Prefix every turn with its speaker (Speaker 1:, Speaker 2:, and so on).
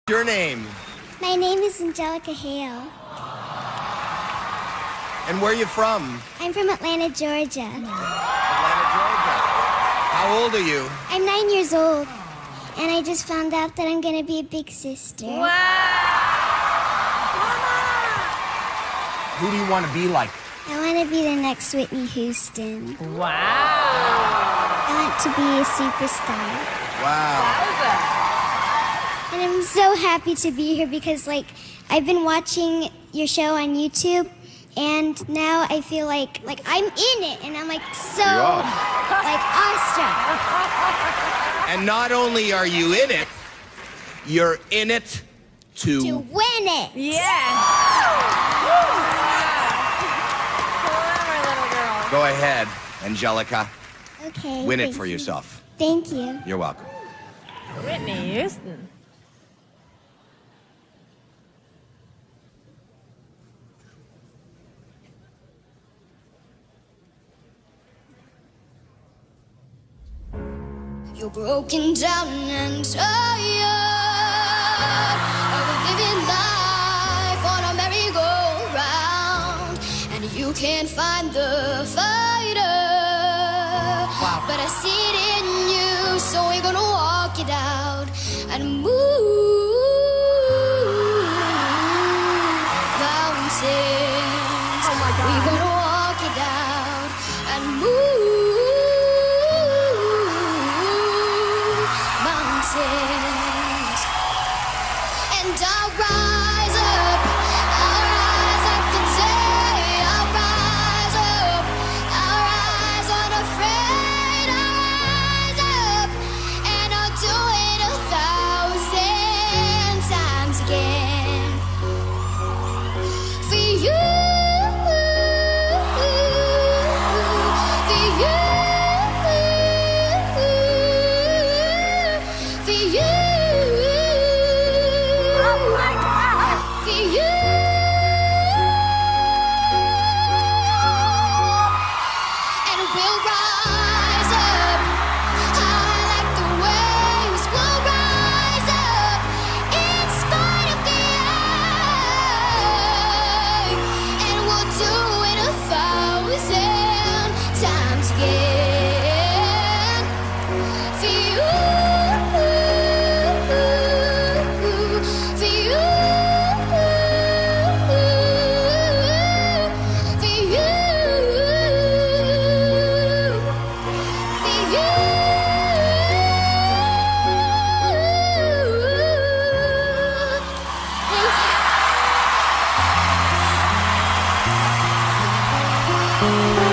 Speaker 1: Your name?
Speaker 2: My name is Angelica Hale.
Speaker 1: And where are you from?
Speaker 2: I'm from Atlanta, Georgia.
Speaker 1: Atlanta, Georgia. How old are you?
Speaker 2: I'm 9 years old, and I just found out that I'm gonna be a big sister.
Speaker 3: Wow!
Speaker 1: Who do you want to be like?
Speaker 2: I want to be the next Whitney Houston.
Speaker 3: Wow!
Speaker 2: I want to be a superstar.
Speaker 1: Wow.
Speaker 2: And I'm so happy to be here because, like, I've been watching your show on YouTube, and now I feel like I'm in it, and I'm like so like awestruck.
Speaker 1: And not only are you in it, you're in it to
Speaker 2: win it.
Speaker 3: Yeah! Clever little girl.
Speaker 1: Go ahead, Angelica.
Speaker 2: Okay.
Speaker 1: Win it
Speaker 2: thank
Speaker 1: for
Speaker 2: you.
Speaker 1: yourself.
Speaker 2: Thank you.
Speaker 1: You're welcome.
Speaker 3: Whitney Houston.
Speaker 2: You're broken down and tired of living life on a merry-go-round, and you can't find the fighter.
Speaker 3: Wow.
Speaker 2: But I see it in you, so we're gonna walk it out and move mountains.
Speaker 3: Oh my God.
Speaker 2: We're gonna walk it out and move mountains. And I'll rise up today. I'll rise unafraid. I'll rise up, and I'll do it 1,000 times again. For you, for you, for you.
Speaker 3: Oh my God!
Speaker 2: For you. And we'll rise up high like the waves. We'll rise up in spite of the earth, and we'll do it 1,000 times again. For you. For you. For you. For you. Thank you.